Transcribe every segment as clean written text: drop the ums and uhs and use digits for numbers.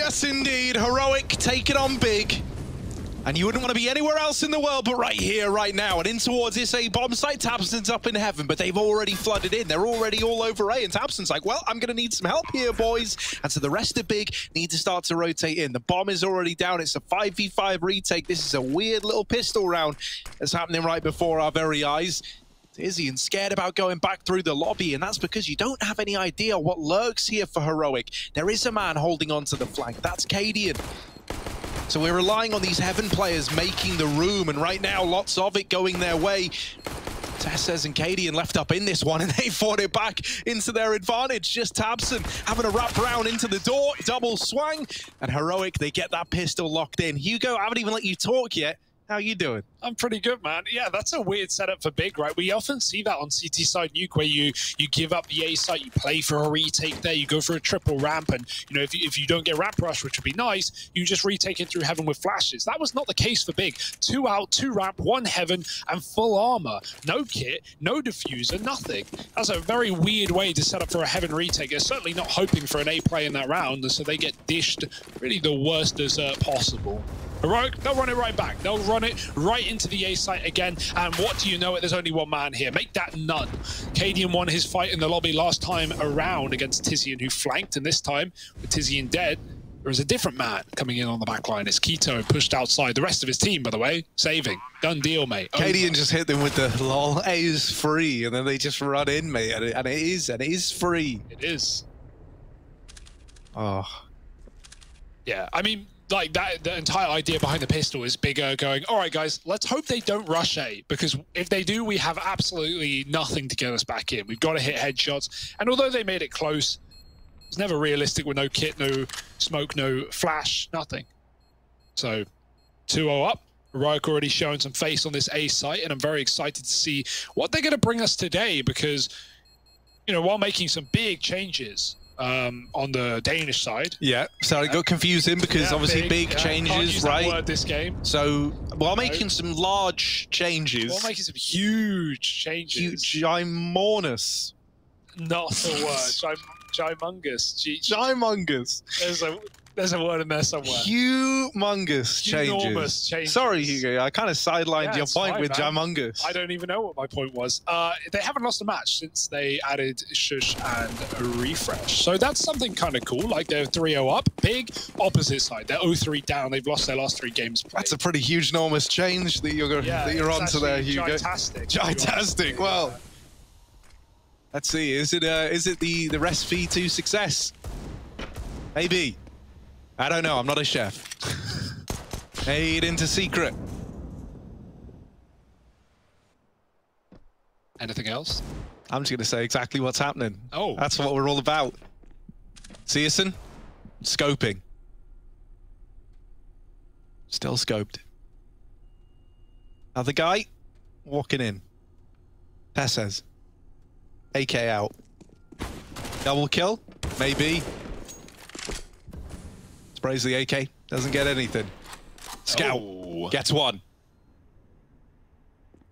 Yes, indeed. Heroic, take it on big. And you wouldn't want to be anywhere else in the world but right here, right now. And in towards this A bomb site. tabseN's up in heaven, but they've already flooded in. They're already all over A, and tabseN's like, well, I'm going to need some help here, boys. And so the rest of big need to start to rotate in. The bomb is already down. It's a 5v5 retake. This is a weird little pistol round that's happening right before our very eyes. Dizzy and scared about going back through the lobby, and that's because you don't have any idea what lurks here for Heroic. There is a man holding onto the flank. That's Cadian. So we're relying on these Heaven players making the room, and right now, lots of it going their way. TeSeS and Cadian left up in this one, and they fought it back into their advantage. Just tabseN having a wrap round into the door, double swang, and Heroic, they get that pistol locked in. Hugo, I haven't even let you talk yet. How you doing? I'm pretty good, man. Yeah, that's a weird setup for big, right? We often see that on CT side Nuke, where you give up the A site, you play for a retake there, you go for a triple ramp, and you know if you don't get ramp rush, which would be nice, you just retake it through heaven with flashes. That was not the case for big. 2 out, 2 ramp, 1 heaven, and full armor. No kit, no diffuser, nothing. That's a very weird way to set up for a heaven retake. They're certainly not hoping for an A play in that round, so they get dished really the worst dessert possible. Heroic, they'll run it right back. They'll run it right into the A site again. And what do you know it? There's only one man here. Make that none. Cadian won his fight in the lobby last time around against TiZiAN, who flanked. And this time, with TiZiAN dead, there is a different man coming in on the back line. It's Keto pushed outside. The rest of his team, by the way, saving. Done deal, mate. Cadian just hit them with the lol. A is free, and then they just run in, mate. And it is free. It is. Oh. Yeah, I mean, like that, the entire idea behind the pistol is bigger going, all right, guys, let's hope they don't rush A, because if they do, we have absolutely nothing to get us back in. We've got to hit headshots. And although they made it close, it's never realistic with no kit, no smoke, no flash, nothing. So 2-0 up. Heroic already showing some face on this A site, and I'm very excited to see what they're going to bring us today, because, you know, while making some big changes, on the Danish side. Yeah, so it got confusing because obviously big changes, can't use right? That word this game. So while making some large changes. While making some huge changes. Huge, ginormous. Not the word. Gymongous. Gymongous. There's a word in there somewhere. Humongous changes. Enormous changes. Sorry, Hugo, I kind of sidelined your point fine, with man. Gymongous. I don't even know what my point was. They haven't lost a match since they added Shush and Refresh. So that's something kind of cool. Like they're 3-0 up. Big opposite side. They're 0-3 down. They've lost their last 3 games played. That's a pretty huge, enormous change that you're onto there, Hugo. Gigantic. Well, let's see. Is it the recipe to success? Maybe. I don't know, I'm not a chef. Made into secret. Anything else? I'm just gonna say exactly what's happening. Oh. That's what we're all about. CSGO, scoping. Still scoped. Other guy, walking in. TeSeS. AK out. Double kill? Maybe. Sprays the AK, doesn't get anything. Scout gets one.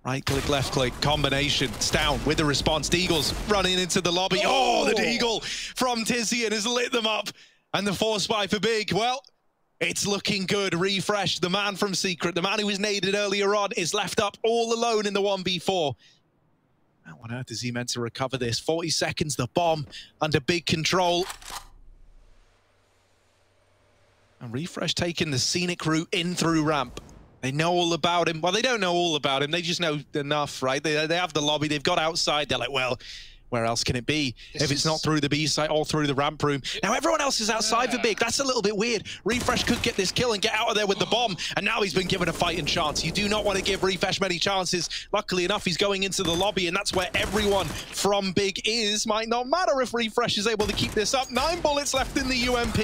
Right click, left click, combination. It's down with the response. Deagle's running into the lobby. Oh, the Deagle from TiZiAN has lit them up. And the 4-spy for big. Well, it's looking good. Refresh, the man from Secret, the man who was naded earlier on, is left up all alone in the 1v4. How on earth is he meant to recover this? 40 seconds, the bomb under big control. And Refresh taking the scenic route in through ramp. They know all about him. Well, they don't know all about him. They just know enough, right? They have the lobby. They've got outside. They're like, well, where else can it be if it's not through the B site or through the ramp room? Now everyone else is outside for big. That's a little bit weird. Refresh could get this kill and get out of there with the bomb, and now he's been given a fighting chance. You do not want to give Refresh many chances. Luckily enough, he's going into the lobby, and that's where everyone from big is. Might not matter if Refresh is able to keep this up. 9 bullets left in the UMP,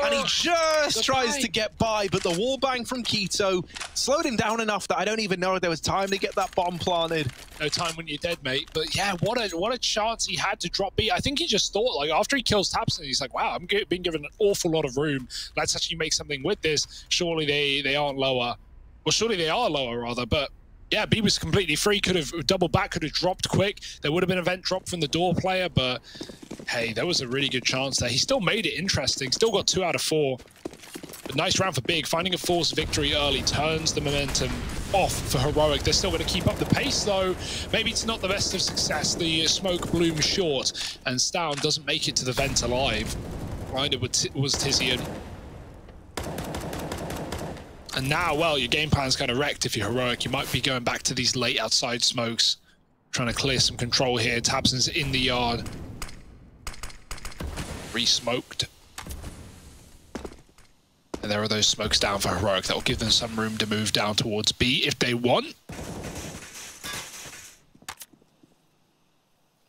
and he just tries to get by, but the wall bang from Keto slowed him down enough that I don't even know if there was time to get that bomb planted. No time when you're dead, mate. But yeah, what a chance he had to drop B. I think he just thought, like, after he kills tabseN, he's like, wow, I'm being given an awful lot of room. Let's actually make something with this. Surely they aren't lower. Well, surely they are lower, rather. But yeah, B was completely free. Could have doubled back, could have dropped quick. There would have been an event drop from the door player, but hey, there was a really good chance there. He still made it interesting. Still got 2 out of 4. But nice round for Big, finding a forced victory early, turns the momentum off for Heroic. They're still going to keep up the pace, though. Maybe it's not the best of success. The smoke blooms short, and Stown doesn't make it to the vent alive. Blinded was Tizian. And now, well, your game plan's kind of wrecked if you're Heroic. You might be going back to these late outside smokes, trying to clear some control here. Tabson's in the yard. Re-smoked. And there are those smokes down for Heroic that will give them some room to move down towards B if they want.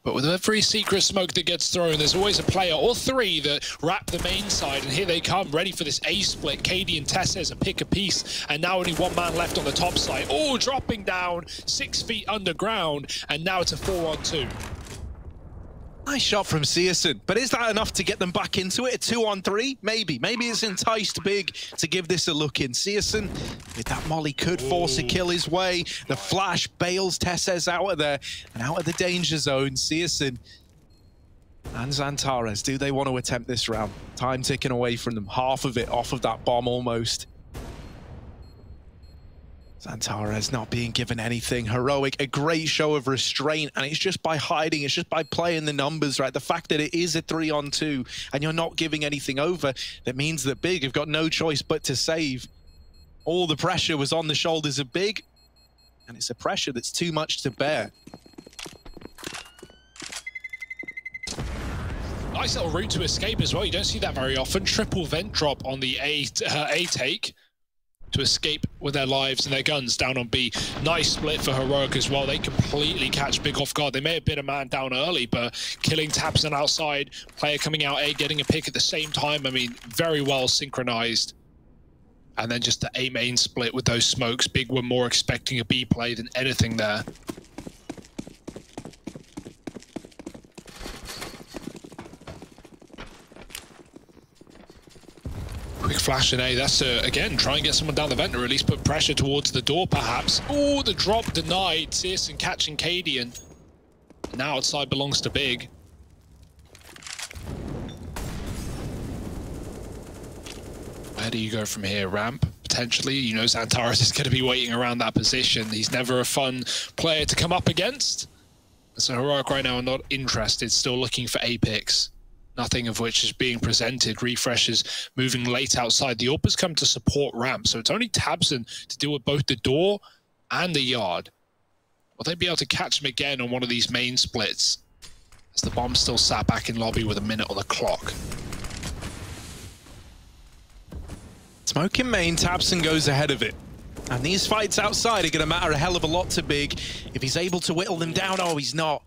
But with every secret smoke that gets thrown, there's always a player or three that wrap the main side, and here they come, ready for this A split. KD and Tessez a pick a piece, and now only one man left on the top side. Oh, dropping down 6 feet underground, and now it's a 4-on-2. Nice shot from Searson, but is that enough to get them back into it? A 2-on-3? Maybe. Maybe it's enticed Big to give this a look in. Searson, with that molly, could force a kill his way. The flash bails Tessez out of there and out of the danger zone. Searson and Xantares, do they want to attempt this round? Time ticking away from them. Half of it off of that bomb almost. Xantares not being given anything. Heroic, a great show of restraint, and it's just by hiding, it's just by playing the numbers, right? The fact that it is a 3-on-2 and you're not giving anything over, that means that Big have got no choice but to save. All the pressure was on the shoulders of Big, and it's a pressure that's too much to bear. Nice little route to escape as well. You don't see that very often. Triple vent drop on the A take to escape with their lives and their guns down on B. Nice split for Heroic as well. They completely catch Big off guard. They may have been a man down early, but killing Tabson outside, player coming out A, getting a pick at the same time. I mean, very well synchronized. And then just the A main split with those smokes. Big were more expecting a B play than anything there. Quick flash in A. That's again, try and get someone down the vent, or at least put pressure towards the door, perhaps. Oh, the drop denied. Searson catching Cadian. Now outside belongs to Big. Where do you go from here? Ramp, potentially. You know Xantares is going to be waiting around that position. He's never a fun player to come up against. So Heroic right now are not interested, still looking for A picks. Nothing of which is being presented. Refresh is moving late outside. The AWP has come to support ramp, so it's only Tabson to deal with both the door and the yard. Will they be able to catch him again on one of these main splits? As the bomb still sat back in lobby with a minute on the clock. Smoke in main, Tabson goes ahead of it. And these fights outside are going to matter a hell of a lot to Big. If he's able to whittle them down, oh, he's not.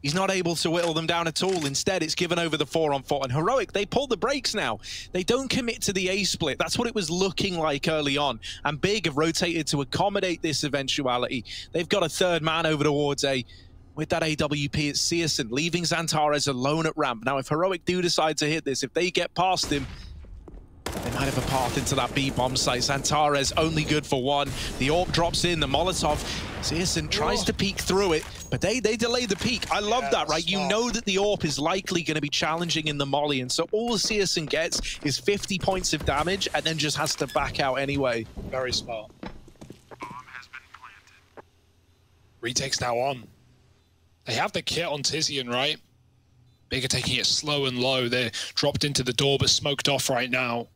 He's not able to whittle them down at all. Instead, it's given over the 4-on-4. And Heroic, they pull the brakes now. They don't commit to the A split. That's what it was looking like early on. And Big have rotated to accommodate this eventuality. They've got a third man over towards A. With that AWP, it's Searson, leaving Xantares alone at ramp. Now, if Heroic do decide to hit this, if they get past him, they might have a path into that B bomb site. Xantares only good for one. The AWP drops in, the Molotov. Searson tries to peek through it, but they delay the peek. I love that, right? You know that the AWP is likely going to be challenging in the molly, and so all Searson gets is 50 points of damage and then just has to back out anyway. Very smart. Bomb has been planted. Retake's now on. They have the kit on Tizian, right? Big are taking it slow and low. They're dropped into the door, but smoked off right now.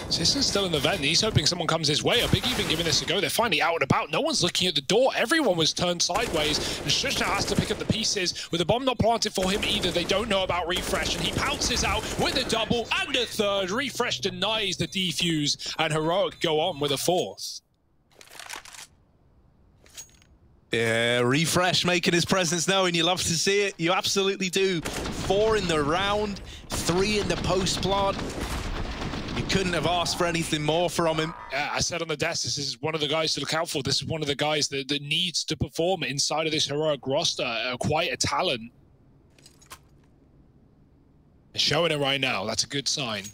Searson's still in the vent. He's hoping someone comes his way. Big even giving this a go. They're finally out and about. No one's looking at the door. Everyone was turned sideways. And Shush now has to pick up the pieces. With the bomb not planted for him either, they don't know about Refresh. And he pounces out with a double and a third. Refresh denies the defuse. And Heroic go on with a fourth. Yeah, Refresh making his presence known. You love to see it. You absolutely do. 4 in the round, 3 in the post plant. You couldn't have asked for anything more from him. Yeah, I said on the desk, this is one of the guys to look out for. This is one of the guys that needs to perform inside of this Heroic roster. Quite a talent. They're showing it right now. That's a good sign.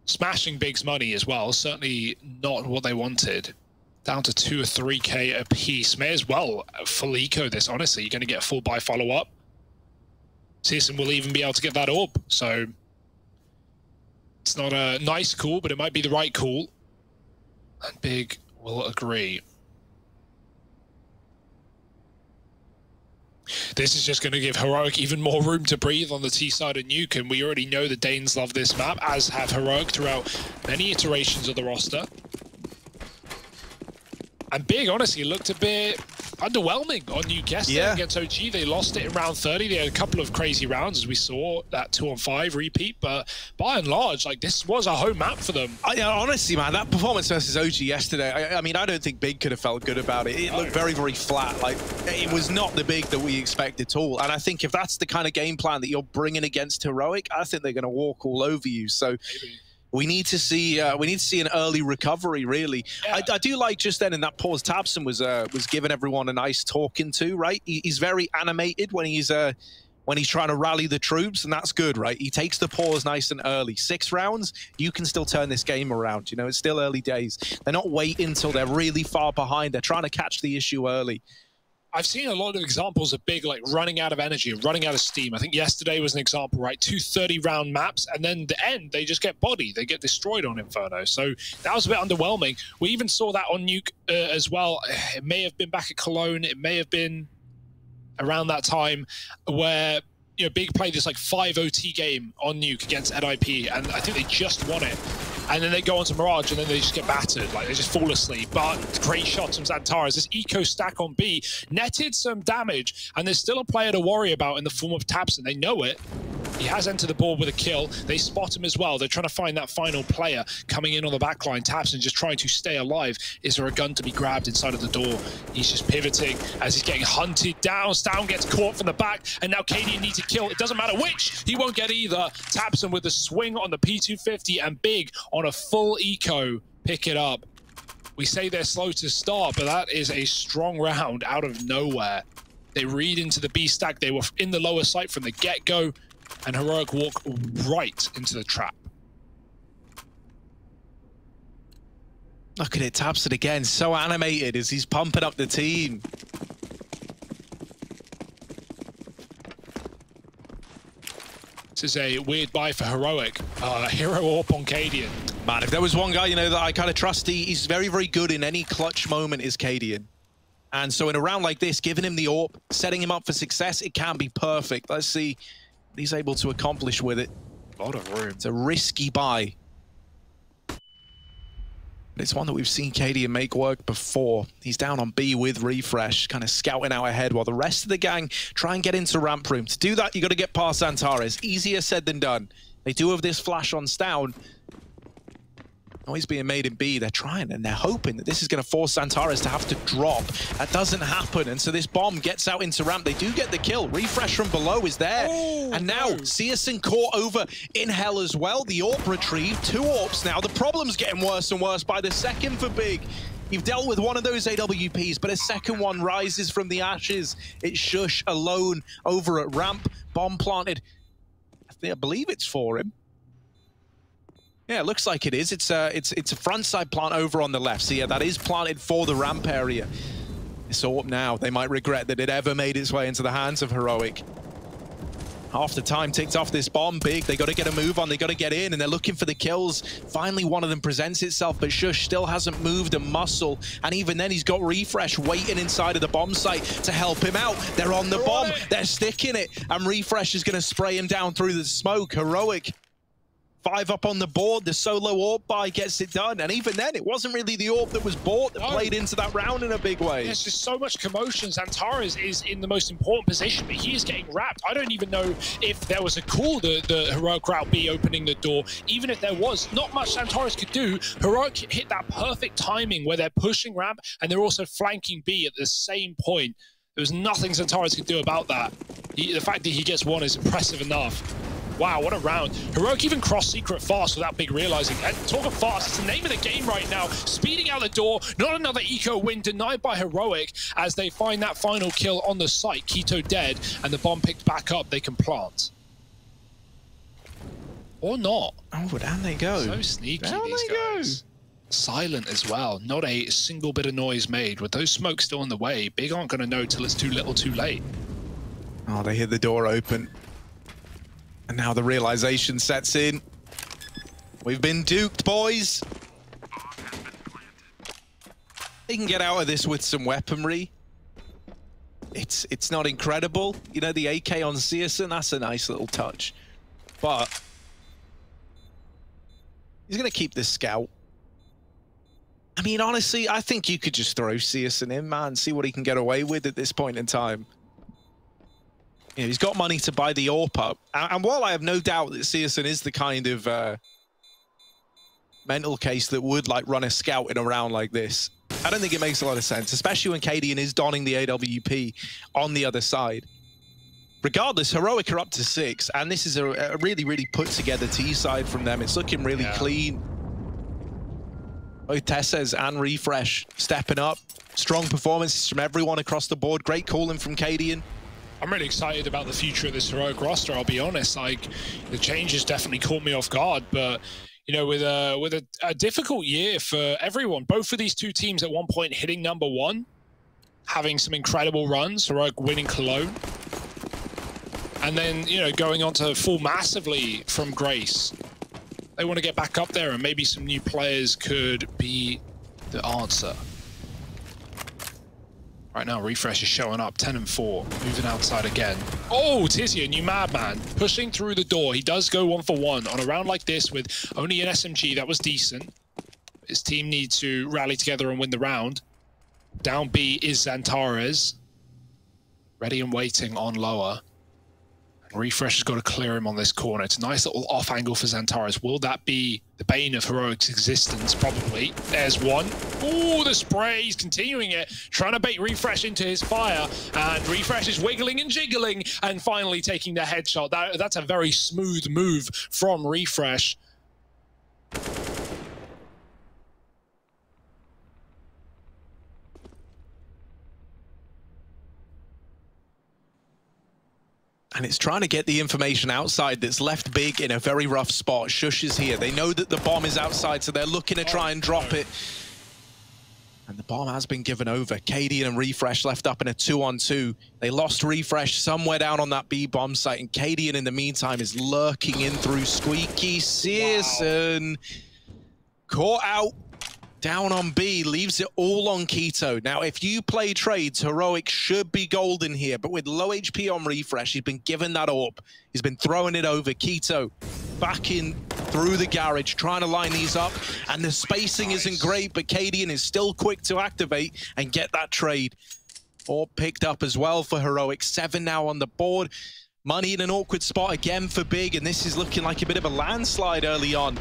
Smashing Big's money as well. Certainly not what they wanted. Down to 2 or 3K a piece. May as well full eco this, honestly. You're going to get a full buy follow-up. Searson will even be able to get that AWP. So It's not a nice call, but it might be the right call. And Big will agree. This is just going to give Heroic even more room to breathe on the T side of Nuke, and we already know the Danes love this map, as have Heroic throughout many iterations of the roster. And Big, honestly, looked a bit underwhelming on Nuke yesterday against OG. They lost it in round 30. They had a couple of crazy rounds, as we saw, that 2-on-5 repeat. But by and large, like, this was a home map for them. Honestly, man, that performance versus OG yesterday, I mean, I don't think Big could have felt good about it. It looked very, very flat. Like, it was not the Big that we expected at all. And I think if that's the kind of game plan that you're bringing against Heroic, I think they're going to walk all over you. So maybe. We need to see an early recovery, really. Yeah. I do like just then in that pause, tabseN was giving everyone a nice talking to, right? He's very animated when he's trying to rally the troops, and that's good, right? He takes the pause nice and early. 6 rounds, you can still turn this game around. You know, it's still early days. They're not waiting until they're really far behind. They're trying to catch the issue early. I've seen a lot of examples of Big, like, running out of energy, running out of steam. I think yesterday was an example, right? 2 30-round maps, and then the end, they just get bodied. They get destroyed on Inferno. So that was a bit underwhelming. We even saw that on Nuke as well. It may have been back at Cologne. It may have been around that time where, you know, Big played this, like, 5 OT game on Nuke against NIP, and I think they just won it. And then they go on to Mirage, and then they just get battered. Like, they just fall asleep. But great shots from Xantares. This eco stack on B netted some damage, and there's still a player to worry about in the form of tabseN. They know it. He has entered the board with a kill. They spot him as well. They're trying to find that final player coming in on the backline. tabseN just trying to stay alive. Is there a gun to be grabbed inside of the door? He's just pivoting as he's getting hunted down. Stown gets caught from the back, and now Cadian needs a kill. It doesn't matter which. He won't get either. tabseN with the swing on the P250, and Big on a full eco pick it up. We say they're slow to start, but that is a strong round out of nowhere. They read into the B stack. They were in the lower site from the get-go, and Heroic walk right into the trap. Look at it, tabseN again, so animated as he's pumping up the team. This is a weird buy for Heroic. Hero AWP on Cadian. Man, if there was one guy, you know, that I kind of trust, he's very, very good in any clutch moment, is Cadian. And so in a round like this, giving him the AWP, setting him up for success, it can be perfect. Let's see what he's able to accomplish with it. A lot of room. It's a risky buy. But it's one that we've seen Cadian make work before. He's down on B with Refresh, kind of scouting out ahead while the rest of the gang try and get into ramp room. To do that, you got to get past Xantares. Easier said than done. They do have this flash on Stown. Noise being made in B. They're trying and they're hoping that this is going to force Xantares to have to drop. That doesn't happen, and so this bomb gets out into ramp. They do get the kill. Refresh from below is there. And now CSGO caught over in hell as well. The AWP retrieved. 2 AWPs now. The problem's getting worse and worse by the second for Big. You've dealt with one of those AWPs, but a second one rises from the ashes. It's Shush alone over at ramp. Bomb planted. I believe it's for him. Yeah, it looks like it is. It's a frontside plant over on the left. So yeah, that is planted for the ramp area. It's AWP now. They might regret that it ever made its way into the hands of Heroic. Half the time ticked off this bomb. Big, they got to get a move on. They got to get in, and they're looking for the kills. Finally, one of them presents itself, but Shush still hasn't moved a muscle. And even then, he's got Refresh waiting inside of the bomb site to help him out. They're on the bomb. They're sticking it, and Refresh is going to spray him down through the smoke. Heroic 5 up on the board. The solo AWP buy gets it done. And even then, it wasn't really the AWP that was bought that played into that round in a big way. There's just so much commotion. Xantares is in the most important position, but he is getting wrapped. I don't even know if there was a call, the Heroic route B opening the door. Even if there was, not much Xantares could do. Heroic hit that perfect timing where they're pushing ramp and they're also flanking B at the same point. There was nothing Xantares could do about that. The fact that he gets one is impressive enough. Wow, what a round. Heroic even crossed secret fast without Big realizing. And talk of fast, it's the name of the game right now. Speeding out the door, not another eco win denied by Heroic as they find that final kill on the site. Keto dead, and the bomb picked back up. They can plant. Or not. Oh, down they go. So sneaky, down these guys. Silent as well. Not a single bit of noise made. With those smokes still in the way, Big aren't going to know till it's too little too late. Oh, they hear the door open. And now the realization sets in. We've been duped, boys. They can get out of this with some weaponry. It's not incredible. You know, the AK on Searson, that's a nice little touch. But he's going to keep this scout. I mean, honestly, I think you could just throw Searson in, man, see what he can get away with at this point in time. You know, he's got money to buy the AWP up. And while I have no doubt that Searson is the kind of mental case that would like run a scout in a round like this, I don't think it makes a lot of sense, especially when Cadian is donning the AWP on the other side. Regardless, Heroic are up to 6, and this is a really, really put together T side from them. It's looking really clean. Both Tesses and Refresh stepping up. Strong performances from everyone across the board. Great calling from Cadian. I'm really excited about the future of this Heroic roster, I'll be honest. Like, the changes definitely caught me off guard, but you know, with a difficult year for everyone, both of these two teams at one point hitting #1, having some incredible runs, Heroic winning Cologne, and then, you know, going on to fall massively from Grace. They want to get back up there, and maybe some new players could be the answer. Right now, Refresh is showing up, 10 and 4, moving outside again. Oh, Tizian, you madman, pushing through the door. He does go 1 for 1 on a round like this with only an SMG. That was decent. His team needs to rally together and win the round. Down B is Xantares, ready and waiting on lower. Refresh has got to clear him on this corner. It's a nice little off angle for Xantares. Will that be the bane of Heroic's existence? Probably. There's one. Ooh, the spray. He's continuing it. Trying to bait Refresh into his fire. And Refresh is wiggling and jiggling and finally taking the headshot. That's a very smooth move from Refresh. And it's trying to get the information outside that's left Big in a very rough spot. Shush is here. They know that the bomb is outside, so they're looking to try and drop it. And the bomb has been given over. Cadian and Refresh left up in a 2-on-2. They lost Refresh somewhere down on that B bomb site, and Cadian in the meantime is lurking in through Squeaky. Searson caught out. Down on B, leaves it all on Keto. Now, if you play trades, Heroic should be golden here, but with low HP on Refresh, he's been given that AWP. He's been throwing it over. Keto back in through the garage, trying to line these up, and the spacing isn't great, but Cadian is still quick to activate and get that trade. AWP picked up as well for Heroic. 7 now on the board. Money in an awkward spot again for Big, and this is looking like a bit of a landslide early on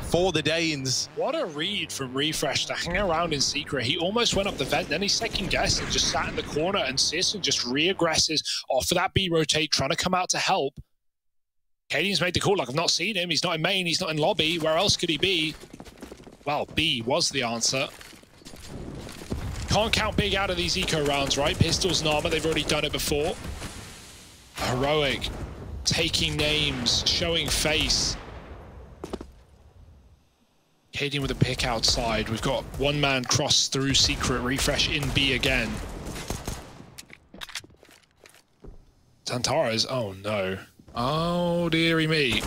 for the Danes. What a read from Refresh to hang around in secret. He almost went up the vent, then he second-guessed and just sat in the corner, and Searson just re-aggresses off of that B rotate, trying to come out to help. Cadian's made the call, like, I've not seen him. He's not in main, he's not in lobby. Where else could he be? Well, B was the answer. Can't count Big out of these eco rounds, right? Pistols and armor, they've already done it before. Heroic taking names, showing face. Cadian with a pick outside. We've got one man cross through secret. Refresh in B again. Xantares, oh no. Oh dearie me.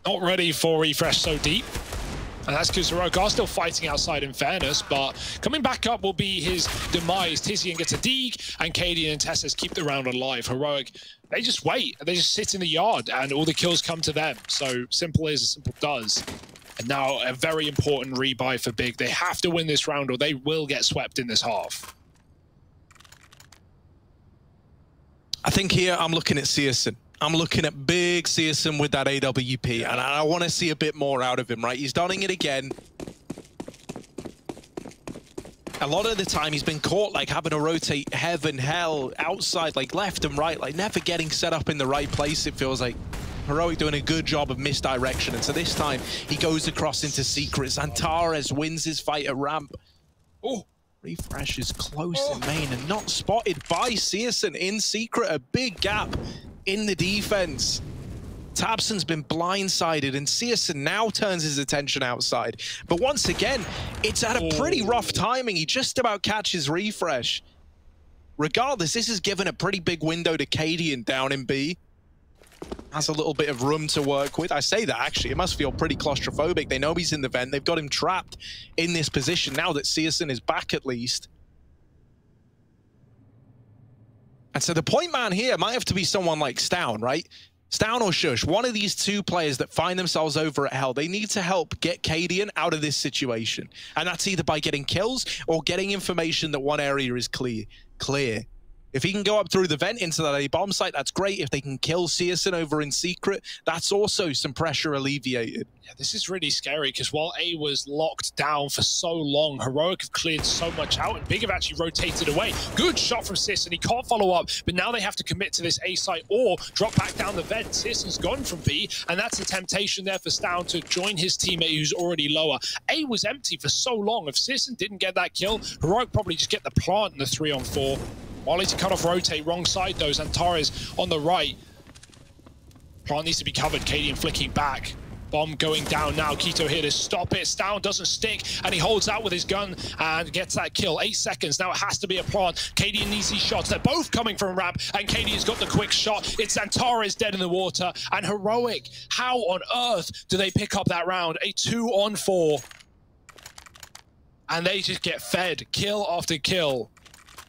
Not ready for Refresh so deep. And that's because Heroic are still fighting outside in fairness, but coming back up will be his demise. Tizian gets a dig, and Cadian and Tesses keep the round alive. Heroic, they just wait. They just sit in the yard, and all the kills come to them. So simple is, simple does. And now a very important rebuy for Big. They have to win this round, or they will get swept in this half. I think here I'm looking at Searson. I'm looking at big Searson with that AWP, and I want to see a bit more out of him, right? He's donning it again. A lot of the time he's been caught like having to rotate heaven, hell, outside, like left and right, like never getting set up in the right place, it feels like. Heroic doing a good job of misdirection, and so this time he goes across into secret. Xantares wins his fight at ramp. Oh, Refresh is close in main and not spotted by Searson in secret. A big gap in the defense. Tabson's been blindsided, and Searson now turns his attention outside. But once again, it's at a pretty rough timing. He just about catches Refresh. Regardless, this has given a pretty big window to Cadian down in B. has a little bit of room to work with. I say that, actually. It must feel pretty claustrophobic. They know he's in the vent. They've got him trapped in this position now that CSGO is back, at least. And so the point man here might have to be someone like Stown, right? Stown or Shush, one of these two players that find themselves over at Hell, they need to help get Cadian out of this situation. And that's either by getting kills or getting information that one area is clear. If he can go up through the vent into that A bomb site, that's great. If they can kill CSGO over in secret, that's also some pressure alleviated. Yeah, this is really scary because while A was locked down for so long, Heroic have cleared so much out, and Big have actually rotated away. Good shot from Sis, and he can't follow up, but now they have to commit to this A site or drop back down the vent. Sis has gone from B, and that's a temptation there for Stown to join his teammate who's already lower. A was empty for so long. If Sisson didn't get that kill, Heroic probably just get the plant in the 3-on-4. Molly to cut off rotate, wrong side though. Antares on the right. Plant needs to be covered. Cadian flicking back. Bomb going down now. Keto here to stop it. Stown doesn't stick, and he holds out with his gun and gets that kill. 8 seconds. Now it has to be a plant. Cadian needs these shots. They're both coming from ramp, and Cadian's got the quick shot. It's Antares dead in the water. And Heroic, how on earth do they pick up that round? A 2-on-4. And they just get fed kill after kill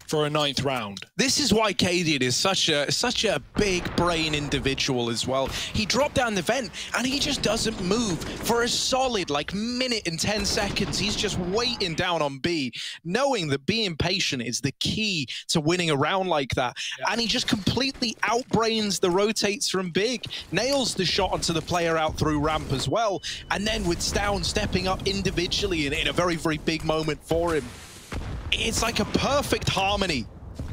for a 9th round. This is why Cadian is such a big brain individual as well. He dropped down the vent and he just doesn't move for a solid like minute and 10 seconds. He's just waiting down on B, knowing that being patient is the key to winning a round like that. Yeah. And he just completely outbrains the rotates from Big, nails the shot onto the player out through ramp as well. And then with Stown stepping up individually in a very, very big moment for him, it's like a perfect harmony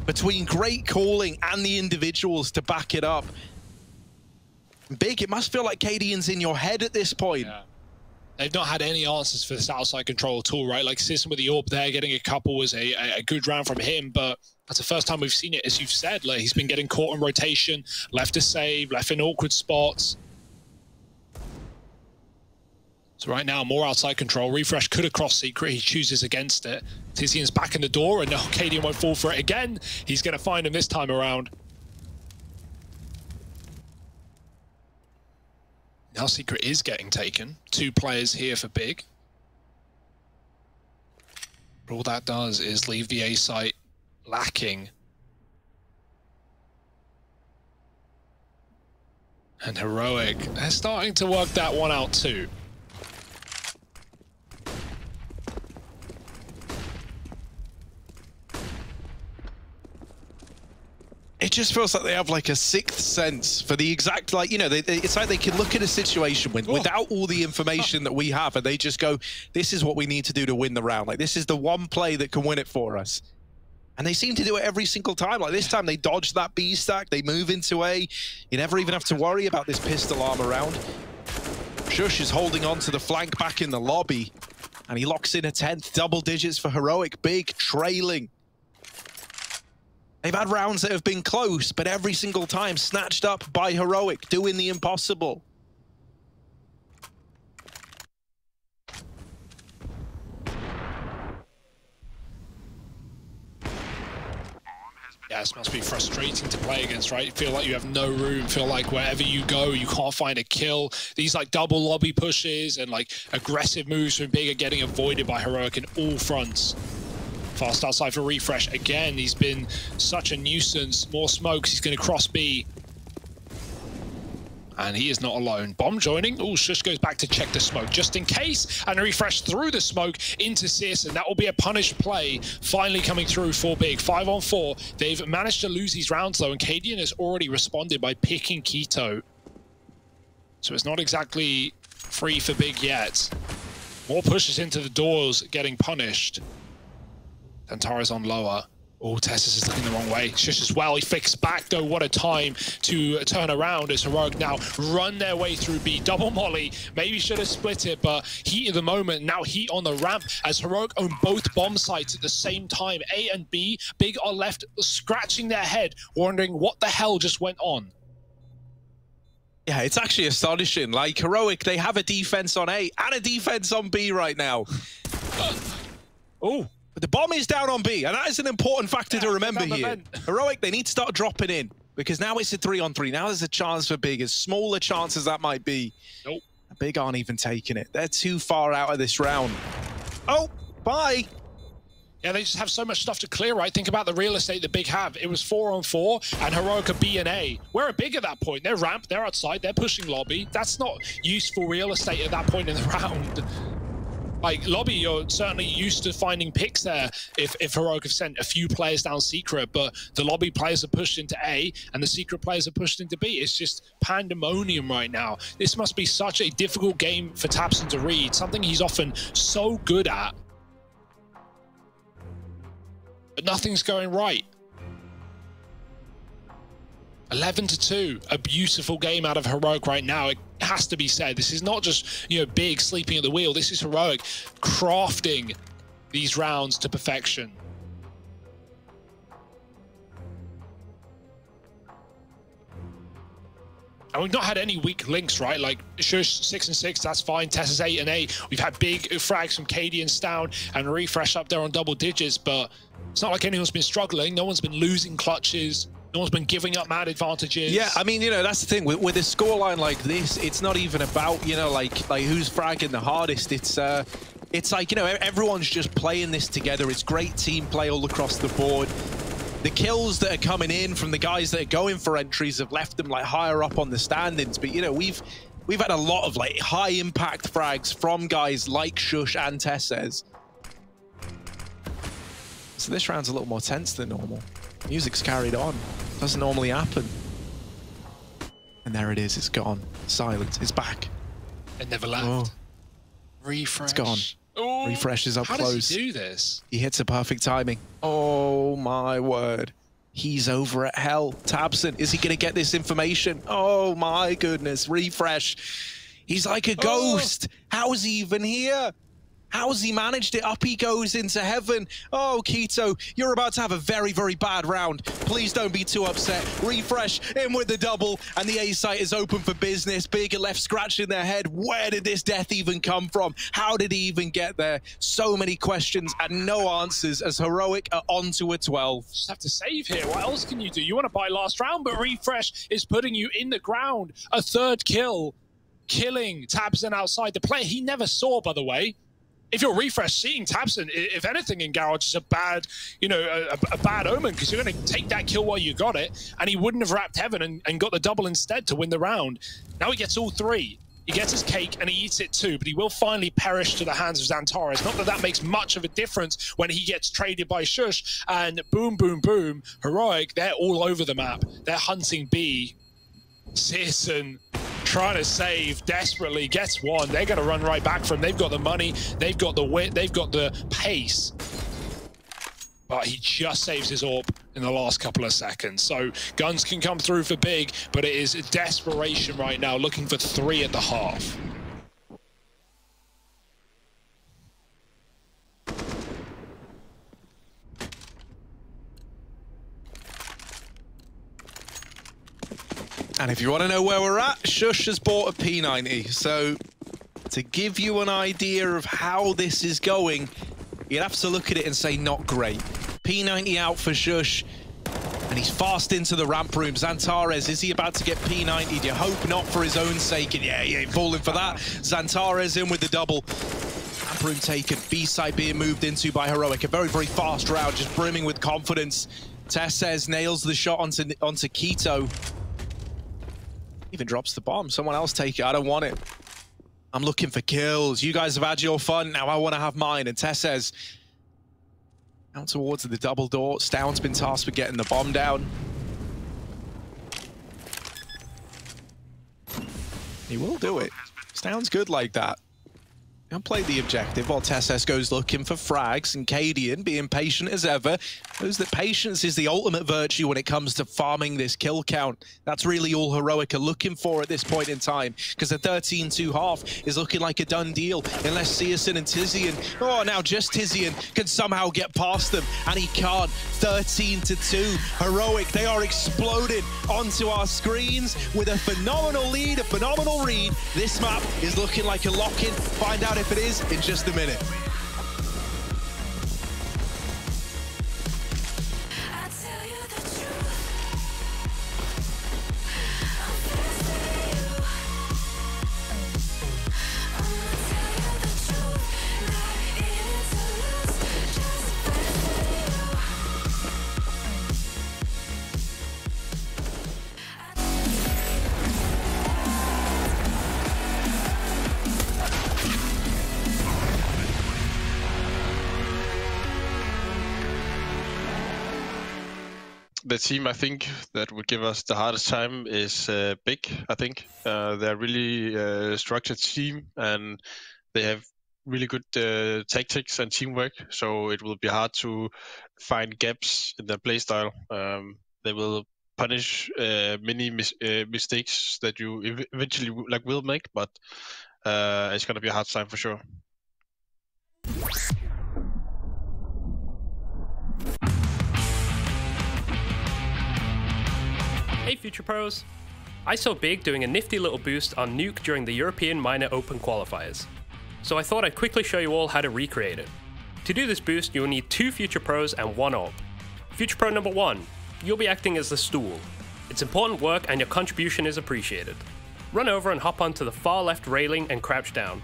between great calling and the individuals to back it up. Big, it must feel like Cadian's in your head at this point. Yeah. They've not had any answers for this outside control at all, right? Like Sisson with the AWP there, getting a couple was a good round from him, but that's the first time we've seen it, as you've said. Like, he's been getting caught in rotation, left to save, left in awkward spots. So right now, more outside control. Refresh could have crossed secret. He chooses against it. Tizian's back in the door, and no, Cadian won't fall for it again. He's going to find him this time around. Now secret is getting taken. 2 players here for Big. But all that does is leave the A site lacking. And Heroic, they're starting to work that one out too. It just feels like they have like a 6th sense for the exact, like, you know, it's like they can look at a situation without all the information that we have, and they just go, this is what we need to do to win the round. Like, this is the one play that can win it for us. And they seem to do it every single time. Like this time they dodge that B stack, they move into A. You never even have to worry about this pistol armor round. Shush is holding on to the flank back in the lobby, and he locks in a 10th, double digits for Heroic. Big trailing. They've had rounds that have been close, but every single time snatched up by Heroic, doing the impossible. Yeah, this must be frustrating to play against, right? You feel like you have no room, feel like wherever you go, you can't find a kill. These like double lobby pushes and like aggressive moves from Big are getting avoided by Heroic in all fronts. Fast outside for Refresh. Again, he's been such a nuisance. More smokes, he's going to cross B. And he is not alone. Bomb joining. Oh, Shush goes back to check the smoke just in case. And Refresh through the smoke into Sis. And that will be a punished play finally coming through for Big. 5-on-4. They've managed to lose these rounds though. And Cadian has already responded by picking Keto. So it's not exactly free for Big yet. More pushes into the doors getting punished. Antares on lower. Oh, Tessus is looking the wrong way. Shush as well. He flicks back, though. What a time to turn around as Heroic now run their way through B. Double molly. Maybe should have split it, but heat of the moment. Now heat on the ramp as Heroic own both bomb sites at the same time. A and B. Big are left scratching their head, wondering what the hell just went on. Yeah, it's actually astonishing. Like, Heroic, they have a defense on A and a defense on B right now. Oh. But the bomb is down on B, and that is an important factor to remember here. Heroic, they need to start dropping in. Because now it's a 3-on-3. Now there's a chance for Big, as small a chance as that might be. Nope. Big aren't even taking it. They're too far out of this round. Oh, bye. Yeah, they just have so much stuff to clear, right? Think about the real estate that Big have. It was 4-on-4, and Heroic are B and A. Where are Big at that point? They're ramp, they're outside, they're pushing lobby. That's not useful real estate at that point in the round. Like, lobby, you're certainly used to finding picks there if Heroic have sent a few players down secret, but the lobby players are pushed into A, and the secret players are pushed into B. It's just pandemonium right now. This must be such a difficult game for tabseN to read, something he's often so good at. But nothing's going right. 11-2, a beautiful game out of Heroic right now. It has to be said. This is not just, you know, Big sleeping at the wheel. This is Heroic crafting these rounds to perfection. And we've not had any weak links, right? Like, Shush 6-6, that's fine. Tess is 8-8. We've had big frags from KD and Stown and Refresh up there on double digits, but it's not like anyone's been struggling. No one's been losing clutches. No one's been giving up mad advantages. Yeah, I mean, you know, that's the thing. With a scoreline like this, it's not even about, you know, like who's fragging the hardest. It's like, you know, everyone's just playing this together. It's great team play all across the board. The kills that are coming in from the guys that are going for entries have left them like higher up on the standings. But, you know, we've had a lot of like high impact frags from guys like Shush and Tesses. So this round's a little more tense than normal. Music's carried on. Doesn't normally happen. And there it is, it's gone. Silence, it's back. It never left. Oh. Refresh. It's gone. Oh. Refresh is up close. How does he do this? He hits a perfect timing. Oh my word. He's over at hell. tabseN, is he gonna get this information? Oh my goodness, Refresh. He's like a ghost. How is he even here? How's he managed it? Up he goes into heaven. Oh, Keto, you're about to have a very, very bad round. Please don't be too upset. Refresh in with the double, and the A site is open for business. Big are left scratching their head. Where did this death even come from? How did he even get there? So many questions and no answers as Heroic are on to a 12. Just have to save here. What else can you do? You want to buy last round, but Refresh is putting you in the ground. A third kill, killing tabseN outside the player he never saw, by the way. If you're Refresh, seeing tabseN, if anything in Garage is a bad, you know, a bad omen, because you're going to take that kill while you got it, and he wouldn't have wrapped heaven and got the double instead to win the round. Now he gets all three. He gets his cake and he eats it too, but he will finally perish to the hands of Xantares. Not that that makes much of a difference when he gets traded by Shush, and boom, boom, boom, Heroic, they're all over the map. They're hunting B. CSGO trying to save desperately, gets one. They're going to run right back from him. They've got the money, they've got the wit, they've got the pace. But he just saves his AWP in the last couple of seconds. So guns can come through for Big, but it is desperation right now, looking for 3 at the half. And if you want to know where we're at, Shush has bought a P90. So to give you an idea of how this is going, you'd have to look at it and say not great. P90 out for Shush, and he's fast into the ramp room. Xantares, is he about to get P90'd? You hope not for his own sake, and yeah, he ain't falling for that. Xantares in with the double. Ramp room taken, B side being moved into by Heroic. A very, very fast round, just brimming with confidence. Tess says nails the shot onto Keto. Even drops the bomb. Someone else take it. I don't want it. I'm looking for kills. You guys have had your fun. Now I want to have mine. And Tess says, out towards the double door. Stown's been tasked with getting the bomb down. He will do it. Stown's good like that. He'll play the objective while Tesses goes looking for frags, and Cadian being patient as ever. Knows that patience is the ultimate virtue when it comes to farming this kill count. That's really all Heroic are looking for at this point in time, because the 13-2 half is looking like a done deal, unless CSGO and Tizian, oh, now just Tizian can somehow get past them, and he can't. 13-2. Heroic, they are exploding onto our screens with a phenomenal lead, a phenomenal read. This map is looking like a lock-in. Find out if it is in just a minute. the team I think that would give us the hardest time is Big. I think they're really structured team, and they have really good tactics and teamwork. So it will be hard to find gaps in their playstyle. They will punish many mistakes that you eventually will make, but it's gonna be a hard time for sure. Hey Future Pros! I saw Big doing a nifty little boost on Nuke during the European Minor Open qualifiers, so I thought I'd quickly show you all how to recreate it. To do this boost, you'll need 2 Future Pros and 1 AWP. Future Pro number 1, you'll be acting as the stool. It's important work and your contribution is appreciated. Run over and hop onto the far left railing and crouch down.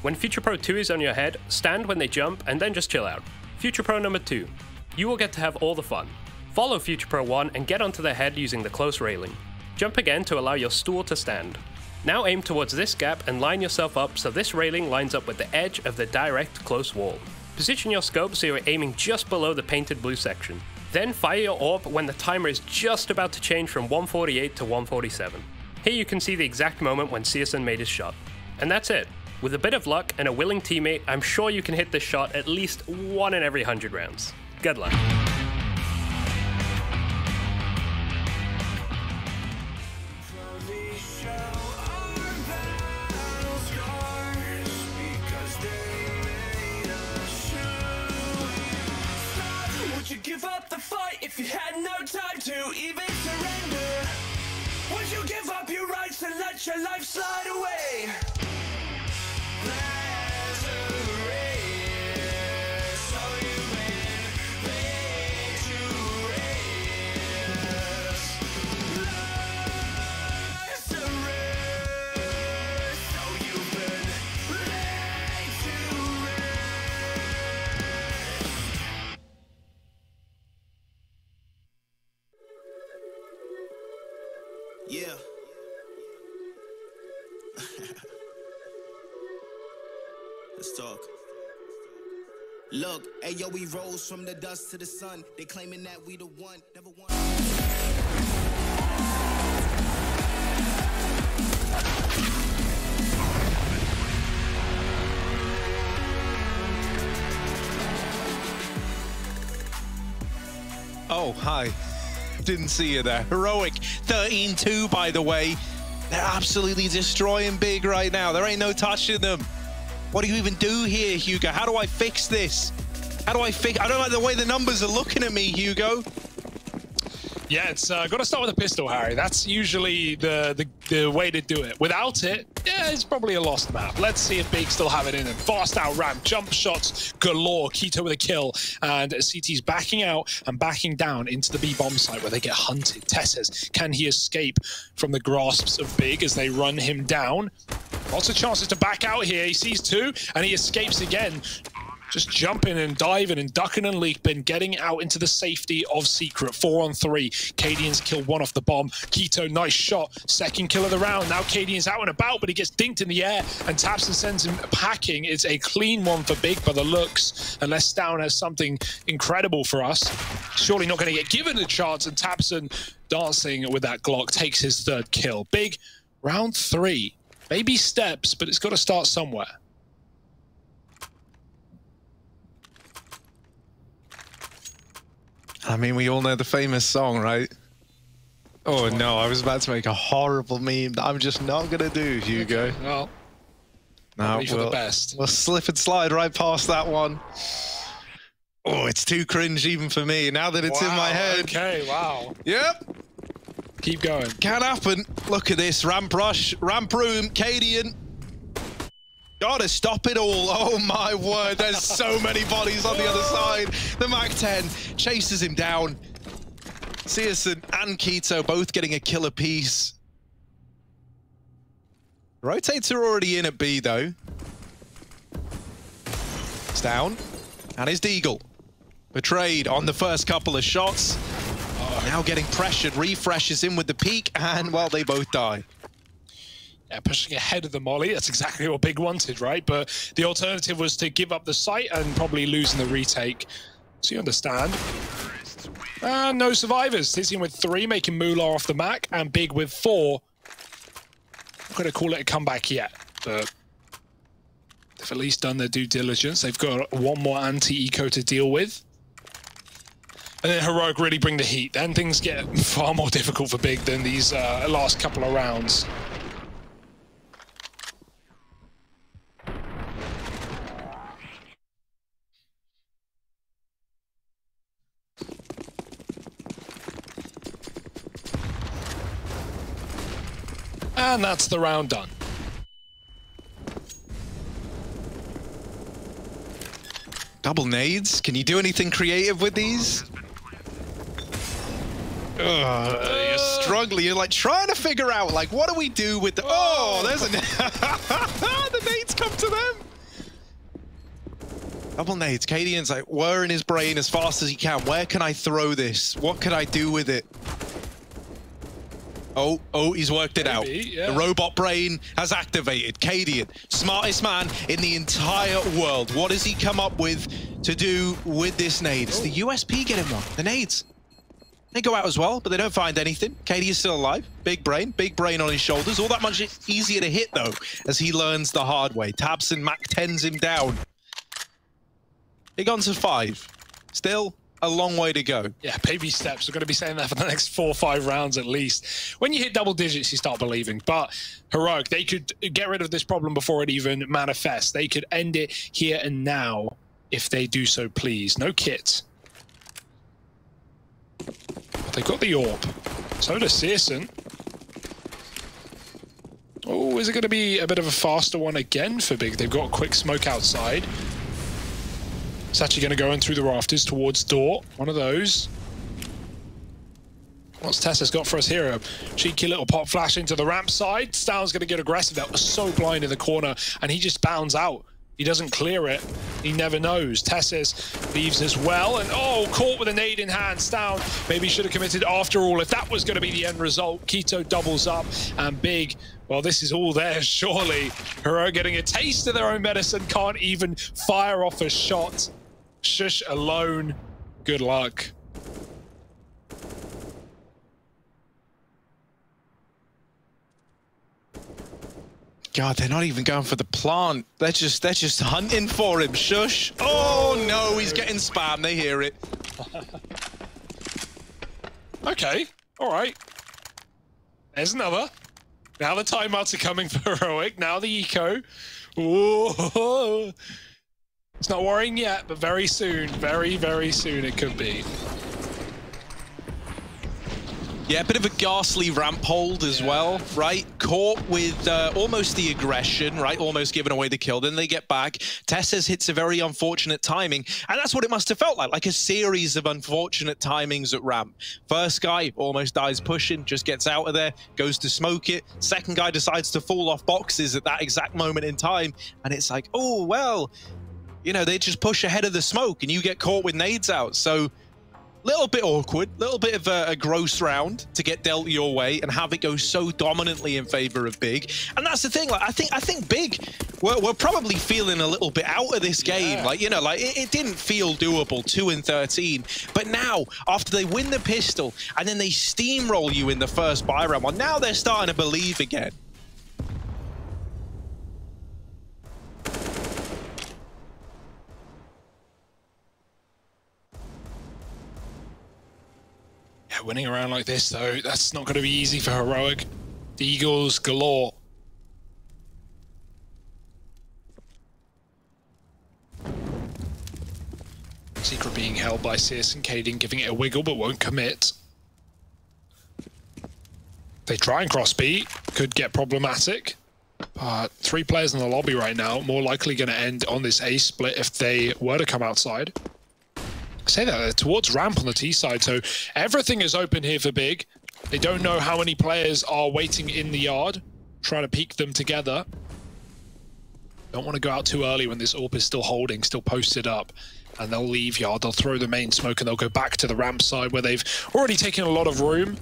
When Future Pro 2 is on your head, stand when they jump and then just chill out. Future Pro number 2, you will get to have all the fun. Follow Future Pro 1 and get onto their head using the close railing. Jump again to allow your stool to stand. Now aim towards this gap and line yourself up so this railing lines up with the edge of the direct close wall. Position your scope so you're aiming just below the painted blue section. Then fire your AWP when the timer is just about to change from 148 to 147. Here you can see the exact moment when CSGO made his shot. And that's it. With a bit of luck and a willing teammate, I'm sure you can hit this shot at least 1 in every 100 rounds. Good luck. Give up the fight if you had no time to even surrender? Would you give up your rights and let your life slide away? There's a race, so you've been victorious. There's a race, so you've been victorious. Yeah. Let's talk. Look, ayo, we rose from the dust to the sun. They claiming that we the one, never won. Oh, hi. Didn't see you there. Heroic 13-2, by the way. They're absolutely destroying Big right now. There ain't no touching them. What do you even do here, Hugo? How do I fix this? How do I fix... I don't like the way the numbers are looking at me, Hugo. Yeah, it's got to start with a pistol, Harry. That's usually the way to do it. Without it, yeah, it's probably a lost map. Let's see if Big still have it in him. Fast out ramp, jump shots galore. Keto with a kill, and CT's backing out and backing down into the B bomb site where they get hunted. Tesses, can he escape from the grasps of Big as they run him down? Lots of chances to back out here. He sees 2 and he escapes again. Just jumping and diving and ducking and leaping, getting out into the safety of Secret. 4-on-3. Cadian's kill 1 off the bomb. Keto, nice shot. 2nd kill of the round. Now Cadian's out and about, but he gets dinked in the air, and Tapson sends him packing. It's a clean one for Big by the looks, unless Down has something incredible for us. Surely not going to get given a chance, and Tapson, dancing with that Glock, takes his 3rd kill. Big, round 3. Maybe steps, but it's got to start somewhere. I mean, we all know the famous song, right? Oh no, I was about to make a horrible meme that I'm just not gonna do, Hugo. Okay, well, no, for the best. We'll slip and slide right past that one. Oh, it's too cringe even for me, now that it's in my head. Okay, wow. Yep. Keep going. Can happen. Look at this, ramp rush, ramp room, Cadian. Gotta stop it all. Oh my word, there's so many bodies on the other side. The MAC-10 chases him down. CSGO and Keto both getting a kill apiece. Rotates are already in at B though. It's down. And his Deagle. Betrayed on the first couple of shots. Now getting pressured, refreshes in with the peak, and well, they both die. Yeah, pushing ahead of the molly. That's exactly what Big wanted, right? But the alternative was to give up the site and probably losing the retake. So you understand. No survivors. Tizzy with 3, making moolah off the Mac, and Big with 4. I'm going to call it a comeback yet, but they've at least done their due diligence. They've got one more anti-eco to deal with. And then Heroic really bring the heat. Then things get far more difficult for Big than these last couple of rounds. And that's the round done. Double nades. Can you do anything creative with these? You're struggling. You're like trying to figure out, like, what do we do with the... Oh, there's a... The nades come to them. Double nades. Cadian's like whirring his brain as fast as he can. Where can I throw this? What can I do with it? Oh, he's worked it out. Yeah. The robot brain has activated. Cadian, smartest man in the entire world. What does he come up with to do with this nade? It's the USP getting one. The nades. They go out as well, but they don't find anything. Cadian's still alive. Big brain on his shoulders. All that much easier to hit, though, as he learns the hard way. Tabson Mac 10s him down. Big on to 5. Still a long way to go. Yeah, baby steps. We're going to be saying that for the next 4 or 5 rounds at least. When you hit double digits, you start believing. But Heroic, they could get rid of this problem before it even manifests. They could end it here and now if they do so, please. No kit. But they got the orb. So does Searson. Oh, is it going to be a bit of a faster one again for Big? They've got a quick smoke outside. It's actually going to go in through the rafters towards door. One of those. What's Tessa's got for us here? A cheeky little pop flash into the ramp side. Styles going to get aggressive. That was so blind in the corner, and he just bounds out. He doesn't clear it. He never knows. Tesses leaves as well, and caught with a nade in hand. Stown maybe should have committed after all if that was going to be the end result. Keto doubles up, and Big, well, this is all theirs, surely. Hero getting a taste of their own medicine, can't even fire off a shot. Shush alone. Good luck. God, they're not even going for the plant. They're just hunting for him. Shush. Oh no, he's getting spammed. They hear it. Okay, all right. There's another. Now the timeouts are coming for Heroic. Now the eco. Ooh. It's not worrying yet, but very soon, very, very soon it could be. Yeah, a bit of a ghastly ramp hold as well, right? Caught with almost the aggression, right? Almost giving away the kill. Then they get back. Tessa's hits a very unfortunate timing, and that's what it must have felt like a series of unfortunate timings at ramp. First guy almost dies pushing, just gets out of there, goes to smoke it. Second guy decides to fall off boxes at that exact moment in time, and it's like, oh, well, you know, they just push ahead of the smoke, and you get caught with nades out. So little bit awkward, little bit of a gross round to get dealt your way and have it go so dominantly in favor of Big. And that's the thing, like I think Big we're probably feeling a little bit out of this game. Like, you know, like it didn't feel doable 2-13, but now after they win the pistol and then they steamroll you in the first buy round, well, now they're starting to believe again. Yeah, winning around like this, though, that's not going to be easy for Heroic. The Eagles galore. Secret being held by Sis and Cadian, giving it a wiggle, but won't commit. They try and cross B, could get problematic. But 3 players in the lobby right now, more likely going to end on this A split if they were to come outside. I say that they're towards ramp on the T side, so everything is open here for Big. They don't know how many players are waiting in the yard, trying to peek them together. Don't want to go out too early when this AWP is still holding, still posted up. And they'll leave yard, they'll throw the main smoke, and they'll go back to the ramp side where they've already taken a lot of room.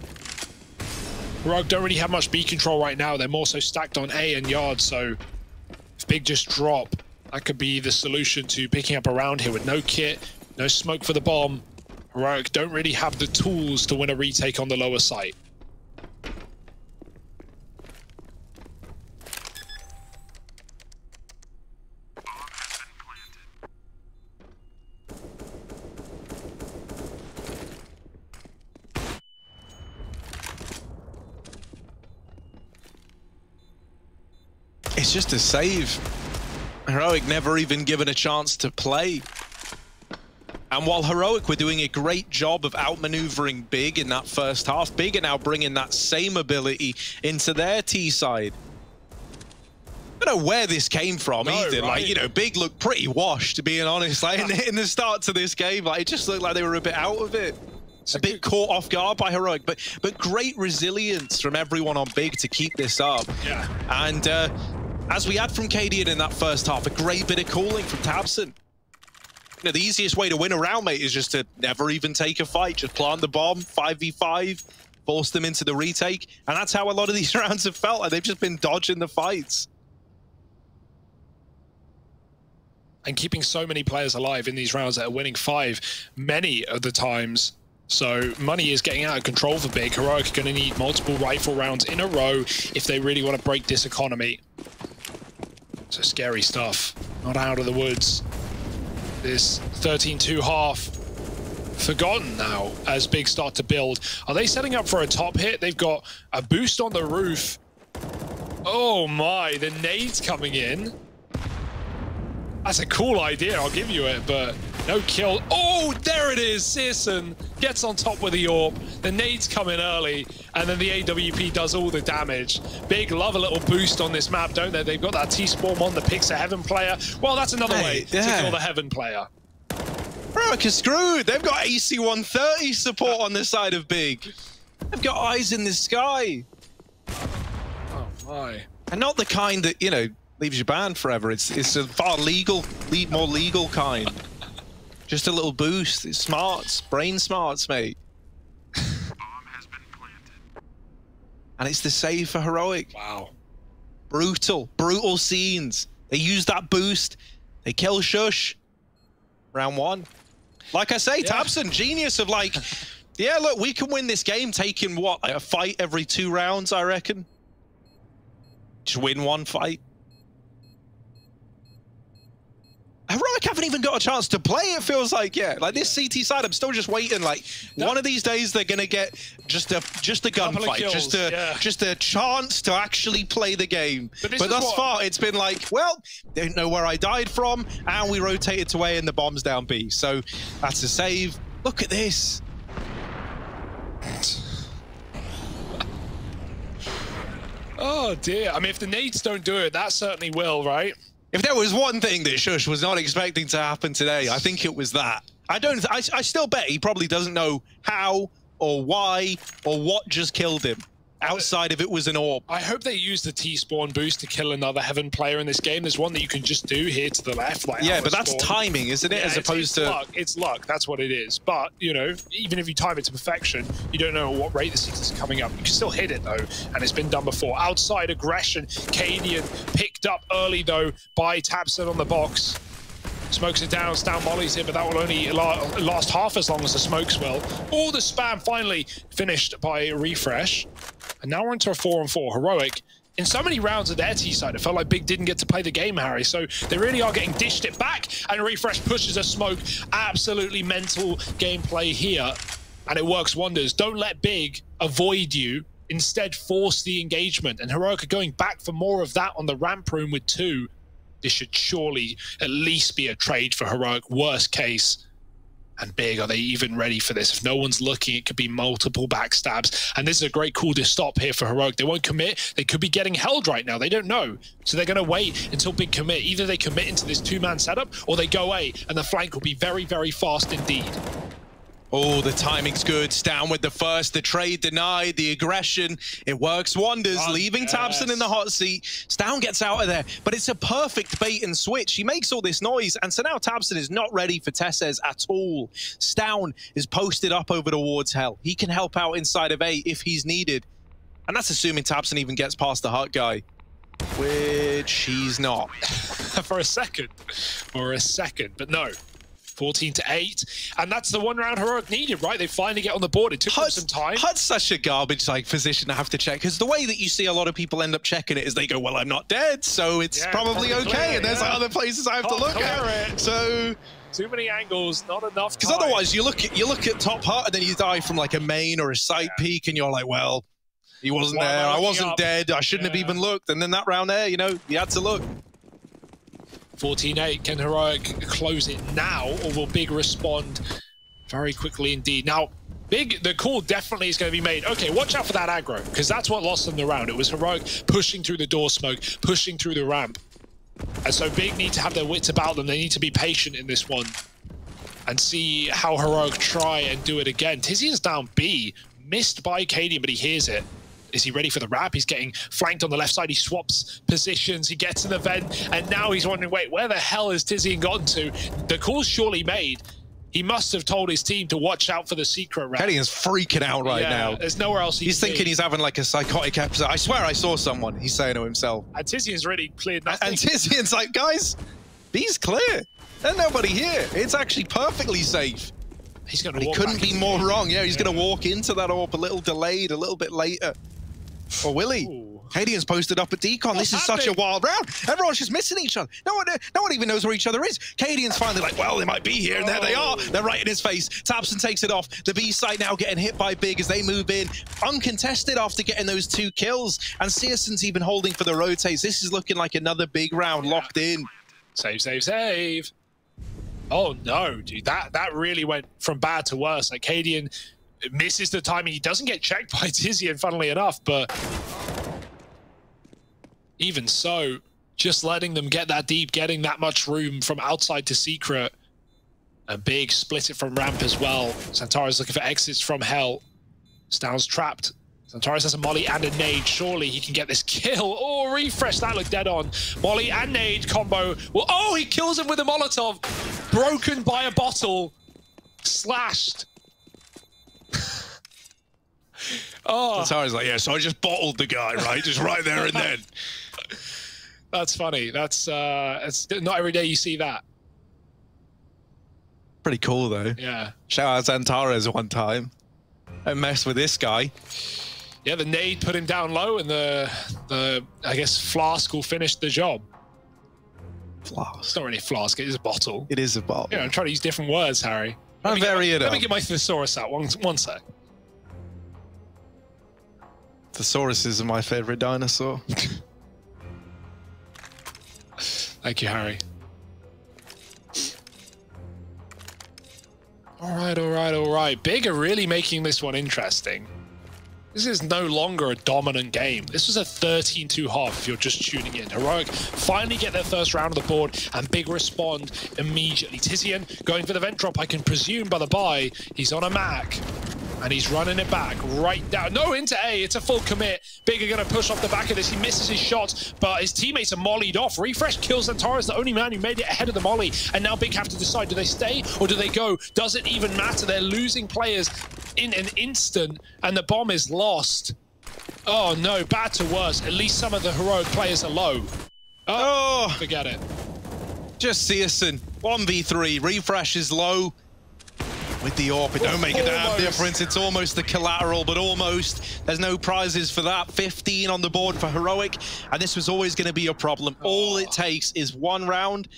Rug don't really have much B control right now. They're more so stacked on A and yard, so if Big just drop, that could be the solution to picking up around here with no kit, no smoke for the bomb. Heroic don't really have the tools to win a retake on the lower site. It's just a save. Heroic never even given a chance to play. And while Heroic were doing a great job of outmaneuvering Big in that first half, Big are now bringing that same ability into their T side. I don't know where this came from either. Right? Like, you know, Big looked pretty washed, to be honest. Like in the start to this game, like it just looked like they were a bit out of it. A bit caught off guard by Heroic, but great resilience from everyone on Big to keep this up. Yeah. And as we had from Cadian in that first half, a great bit of cooling from Tabson. You know, the easiest way to win a round, mate, is just to never even take a fight. Just plant the bomb, 5v5, force them into the retake. And that's how a lot of these rounds have felt. Like they've just been dodging the fights. And keeping so many players alive in these rounds that are winning 5 many of the times. So money is getting out of control for Big. Heroic are going to need multiple rifle rounds in a row if they really want to break this economy. So scary stuff. Not out of the woods. This 13-2 half forgotten now as Big start to build. Are they setting up for a top hit? They've got a boost on the roof. Oh my, the nades coming in. That's a cool idea, I'll give you it, but no kill. Oh, there it is. Searson gets on top with the AWP. The nades come in early, and then the AWP does all the damage. Big love a little boost on this map, don't they? They've got that T-Spawn on the picks a Heaven player. Well, that's another way to kill the Heaven player. Heroic is screwed. They've got AC-130 support on the side of Big. They've got eyes in the sky. Oh, my. And not the kind that, you know, leaves you banned forever. It's a far more legal kind. Just a little boost. It's smarts, brain smarts, mate. Bomb has been planted. And it's the save for Heroic. Wow. Brutal scenes. They use that boost. They kill Shush. Round 1. Like I say, Tabson, genius of like, yeah, look, we can win this game taking what, like a fight every 2 rounds, I reckon. Just win 1 fight. Heroic haven't even got a chance to play, it feels like, like this CT side, I'm still just waiting, like, one of these days they're gonna get just a gunfight, just a chance to actually play the game. But thus far, it's been like, well, don't know where I died from, and we rotated to A and the bomb's down B, so that's a save. Look at this. Oh dear, I mean, if the nades don't do it, that certainly will, right? If there was one thing that Shush was not expecting to happen today, I think it was that. I still bet he probably doesn't know how or why or what just killed him, outside if it was an AWP. I hope they use the T-Spawn boost to kill another Heaven player in this game. There's one that you can just do here to the left. Like yeah, but that's timing, isn't it? As opposed to... luck. It's luck, that's what it is. But, you know, even if you time it to perfection, you don't know at what rate the CT's coming up. You can still hit it, though, and it's been done before. Outside aggression, Cadian picked up early, though, by Tabson on the box. Smokes it down, down mollies here, but that will only last half as long as the smokes will. All the spam finally finished by Refresh. And now we're into a 4-on-4. Heroic, in so many rounds of their T-side, it felt like Big didn't get to play the game, Harry. So they really are getting dished it back, and Refresh pushes a smoke. Absolutely mental gameplay here, and it works wonders. Don't let Big avoid you. Instead, force the engagement. And Heroic are going back for more of that on the ramp room with 2. This should surely at least be a trade for Heroic, worst case. And Big, are they even ready for this? If no one's looking, it could be multiple backstabs. And this is a great call to stop here for Heroic. They won't commit. They could be getting held right now. They don't know. So they're going to wait until Big commit. Either they commit into this 2-man setup, or they go A, and the flank will be very, very fast indeed. Oh, the timing's good. Down with the first, the trade denied, the aggression. It works wonders, leaving Tabson in the hot seat. Stown gets out of there, but it's a perfect bait and switch. He makes all this noise, and so now Tabson is not ready for Tesses at all. Stown is posted up over towards Hell. He can help out inside of A if he's needed. And that's assuming Tabson even gets past the hut guy, which he's not. For a second, but no. 14-8, and that's the one round Heroic needed, right? They finally get on the board. It took them some time. HUD's such a garbage position to have to check, because the way that you see a lot of people end up checking it is they go, well, I'm not dead, so it's probably okay, and there's like other places I have to look at. So too many angles, not enough. Because otherwise, you look at top HUD and then you die from like a main or a side peek, and you're like, well, he wasn't there. I wasn't dead. I shouldn't have even looked. And then that round there, you know, you had to look. 14-8, can Heroic close it now, or will Big respond very quickly indeed? Now, Big, the call definitely is going to be made. Okay, watch out for that aggro, because that's what lost them the round. It was Heroic pushing through the door smoke, pushing through the ramp. And so Big need to have their wits about them. They need to be patient in this one and see how Heroic try and do it again. Tizian's down B, missed by Cadian, but he hears it. Is he ready for the wrap? He's getting flanked on the left side. He swaps positions. He gets in the vent. And now he's wondering, wait, where the hell has Tizian gotten to? The call's surely made. He must have told his team to watch out for the secret wrap. Cadian's freaking out right now. There's nowhere else he's thinking he's having like a psychotic episode. I swear I saw someone, he's saying to himself. And Tizian's really cleared nothing. And Tizian's like, guys, B's clear. There's nobody here. It's actually perfectly safe. He's going to He couldn't be more wrong. Yeah, he's going to walk into that AWP a little delayed, a little bit later. Or will he? Cadian's posted up at Decon. This is such a wild round. Everyone's just missing each other. No one even knows where each other is. Cadian's finally like, well, they might be here, and there they are. They're right in his face. tabseN takes it off. The B side now getting hit by Big as they move in. Uncontested after getting those 2 kills. And CSGO's even holding for the rotates. This is looking like another big round locked in. Save, save, save. Oh, no, dude. That really went from bad to worse. Like, Cadian misses the timing. He doesn't get checked by Tizian, funnily enough, but even so, just letting them get that deep, getting that much room from outside to secret. And Big split it from ramp as well. Xantares looking for exits from hell. Stound's trapped. Xantares has a molly and a nade. Surely he can get this kill. Oh, refresh. That looked dead on. Molly and nade combo. Well, oh, he kills him with a Molotov. Broken by a bottle. Slashed. Oh. Xantares like, yeah, so I just bottled the guy, right? Just right there and then. That's funny. That's it's not every day you see that. Pretty cool though. Yeah. Shout out Xantares one time. Don't mess with this guy. Yeah, the nade put him down low, and the I guess flask will finish the job. Flask. It's not really a flask. It is a bottle. It is a bottle. Yeah, I'm trying to use different words, Harry. Let me get my thesaurus out. One sec. Thesauruses are my favorite dinosaur. Thank you, Harry. All right, all right, all right. Big are really making this one interesting. This is no longer a dominant game. This was a 13-2 half if you're just tuning in. Heroic finally get their first round on the board, and Big respond immediately. Tizian going for the vent drop, I can presume by the buy. He's on a Mac, and he's running it back right down. No, into A. It's a full commit. Big are going to push off the back of this. He misses his shot, but his teammates are mollied off. Refresh kills Xantares, the only man who made it ahead of the molly. And now Big have to decide, do they stay or do they go? Does it even matter? They're losing players in an instant, and the bomb is lost. Oh no, bad to worse. At least some of the Heroic players are low. Oh, forget it. Just CSGO. 1v3. Refresh is low. With the AWP, it don't make a damn difference. It's almost the collateral, but almost. There's no prizes for that. 15 on the board for Heroic, and this was always going to be a problem. All it takes is one round,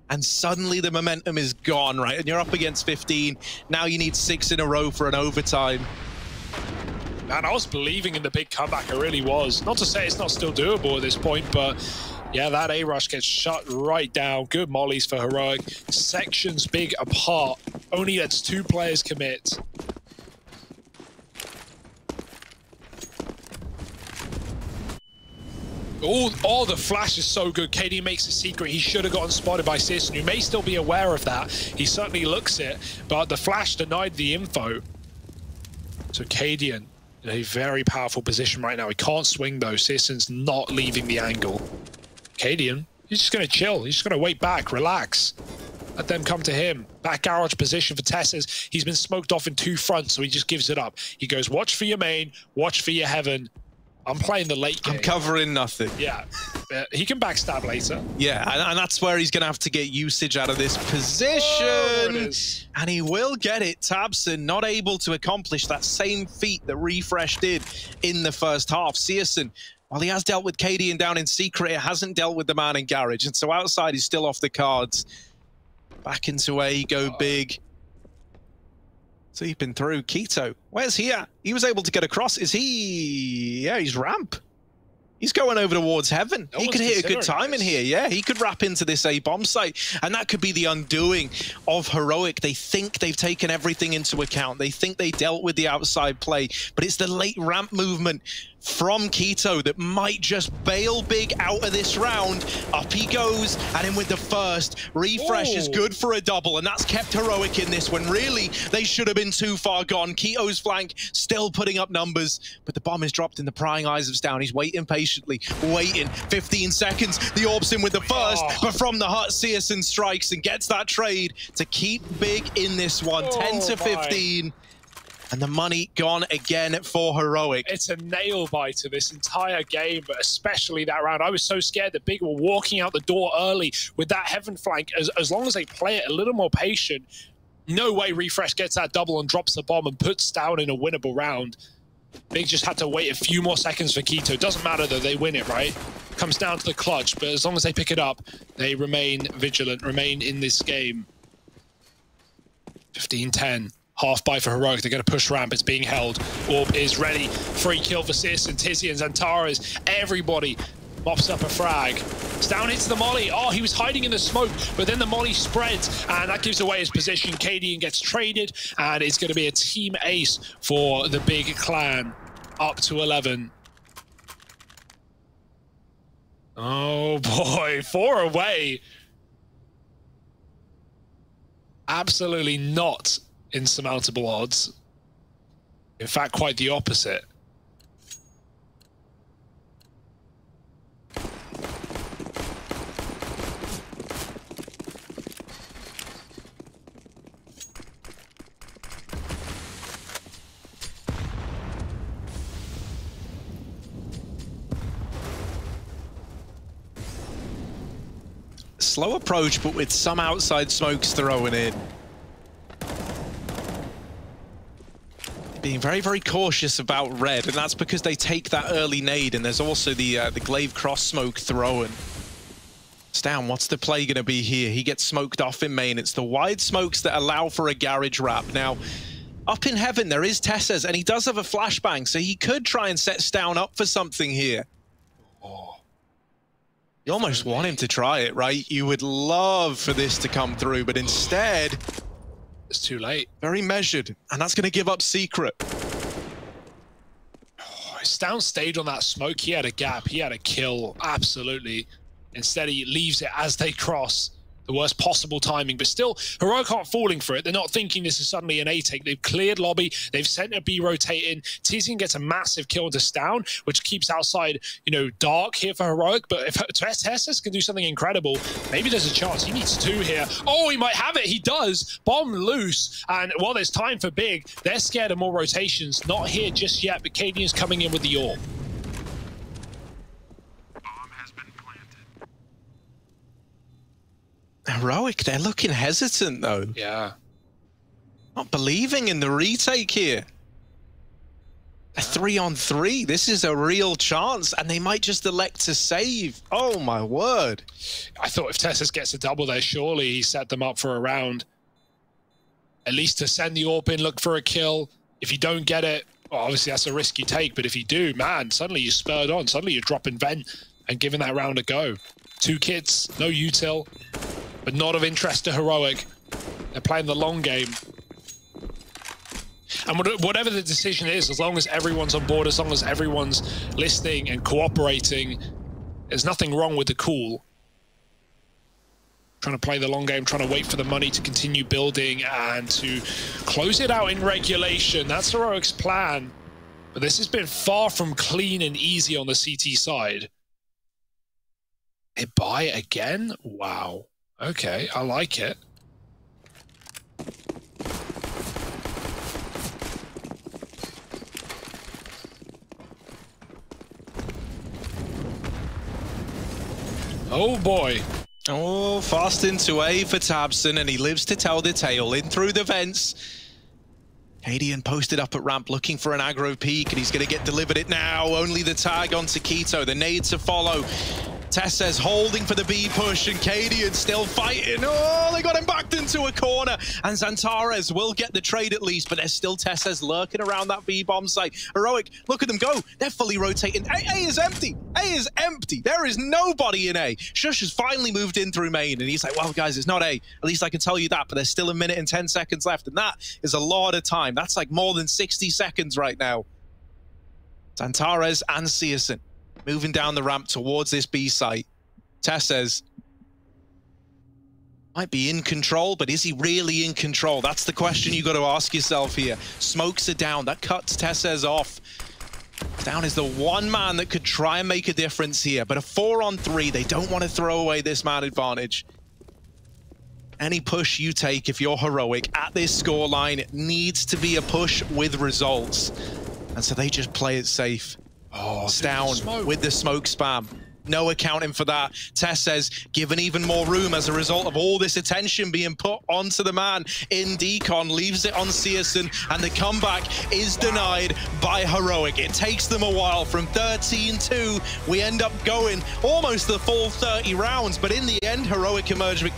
and suddenly the momentum is gone, right? And you're up against 15. Now you need 6 in a row for an overtime. Man, I was believing in the big comeback. I really was. Not to say it's not still doable at this point, but yeah, that A-rush gets shut right down. Good mollies for Heroic. Sections Big apart. Only lets 2 players commit. Oh, the flash is so good. KD makes a secret. He should have gotten spotted by CSGO. You may still be aware of that. He certainly looks it, but the flash denied the info. So Cadian in a very powerful position right now. He can't swing though. CSGO's not leaving the angle. Cadian, he's just going to chill. He's just going to wait back, relax. Let them come to him. Back garage position for Tess's. He's been smoked off in 2 fronts, so he just gives it up. He goes, watch for your main, watch for your heaven. I'm playing the late game. I'm covering nothing. Yeah. He can backstab later. Yeah, and that's where he's going to have to get usage out of this position. Oh, it is. And he will get it. Tabson not able to accomplish that same feat that Refresh did in the first half. Searson, while he has dealt with KD and down in secret, it hasn't dealt with the man in Garage. And so outside, he's still off the cards. Back into A, go big. Seeping through. Keto, where's he at? He was able to get across. Is he? Yeah, he's ramp. He's going over towards heaven. He could hit a good time in here. Yeah, he could wrap into this A bomb site. And that could be the undoing of Heroic. They think they've taken everything into account. They think they dealt with the outside play. But it's the late ramp movement from Keto that might just bail big out of this round. Up he goes, and in with the first. Refresh is good for a double, and that's kept Heroic in this one. Really, they should have been too far gone. Keto's flank still putting up numbers, but the bomb is dropped in the prying eyes of Stown. He's waiting patiently, waiting. 15 seconds, the Orb's in with the first, but from the hut, Searson strikes and gets that trade to keep big in this one. 10 to 15. And the money gone again for Heroic. It's a nail biter this entire game, but especially that round. I was so scared that Big were walking out the door early with that heaven flank. As long as they play it a little more patient, no way Refresh gets that double and drops the bomb and puts down in a winnable round. Big just had to wait a few more seconds for Keto. Doesn't matter though, they win it, right? Comes down to the clutch, but as long as they pick it up, they remain vigilant, remain in this game. 15-10. Half buy for Heroic. They're going to push ramp. It's being held. Orb is ready. Free kill for Searson, Tizian, Zantares. Everybody mops up a frag. Stown hits the molly. Oh, he was hiding in the smoke, but then the molly spreads, and that gives away his position. Cadian gets traded, and it's going to be a team ace for the Big clan. Up to 11. Oh, boy. 4 away. Absolutely not insurmountable odds. In fact, quite the opposite. Slow approach, but with some outside smokes thrown in. Being very, very cautious about red, and that's because they take that early nade, and there's also the glaive cross smoke thrown. Stown, what's the play going to be here? He gets smoked off in main. It's the wide smokes that allow for a garage wrap. Now, up in heaven, there is Tesses, and he does have a flashbang, so he could try and set Stown up for something here. You almost want him to try it, right? You would love for this to come through, but instead... It's too late. Very measured, and that's going to give up secret. Oh, Stown stayed on that smoke. He had a gap. He had a kill. Absolutely. Instead, he leaves it as they cross. The worst possible timing, but still, Heroic aren't falling for it. They're not thinking this is suddenly an A take. They've cleared lobby. They've sent a B rotating. Tizian gets a massive kill into Stown, which keeps outside, you know, dark here for Heroic. But if Tessus can do something incredible, maybe there's a chance. He needs 2 here. Oh, he might have it. He does. Bomb loose. And while there's time for Big, they're scared of more rotations. Not here just yet, but Cadian's coming in with the orb. Heroic, they're looking hesitant though. Yeah. Not believing in the retake here. A 3-on-3. This is a real chance, and they might just elect to save. Oh my word. I thought if Tessus gets a double there, surely he set them up for a round. At least to send the orb in, look for a kill. If you don't get it, well, obviously that's a risk you take, but if you do, man, suddenly you're spurred on. Suddenly you're dropping vent and giving that round a go. 2 kits, no util, but not of interest to Heroic. They're playing the long game. And whatever the decision is, as long as everyone's on board, as long as everyone's listening and cooperating, there's nothing wrong with the call. Trying to play the long game, trying to wait for the money to continue building and to close it out in regulation. That's Heroic's plan. But this has been far from clean and easy on the CT side. They buy it again? Wow. Okay, I like it. Oh boy. Oh, fast into A for Tabson, and he lives to tell the tale. In through the vents. Cadian posted up at ramp looking for an aggro peek, and he's going to get delivered it now. Only the tag on Taquito, the nade to follow. Tessez holding for the B push, and Cadian still fighting. Oh, they got him backed into a corner, and Xantares will get the trade at least, but there's still Tessez lurking around that B bomb site. Heroic, look at them go. They're fully rotating. A is empty. A is empty. There is nobody in A. Shush has finally moved in through main, and he's like, well, guys, it's not A. At least I can tell you that, but there's still 1 minute and 10 seconds left, and that is a lot of time. That's like more than 60 seconds right now. Xantares and Searson moving down the ramp towards this B site. Tessez might be in control, but is he really in control? That's the question you got to ask yourself here. Smokes are down. That cuts Tessez off. Down is the one man that could try and make a difference here, but a 4-on-3, they don't want to throw away this man advantage. Any push you take if you're Heroic at this scoreline, it needs to be a push with results. And so they just play it safe. Oh, down with the smoke spam. No accounting for that. Tessez given even more room as a result of all this attention being put onto the man in Decon. Leaves it on Searson, and the comeback is denied by Heroic. It takes them a while. From 13-2, we end up going almost the full 30 rounds, but in the end, Heroic emerged victorious.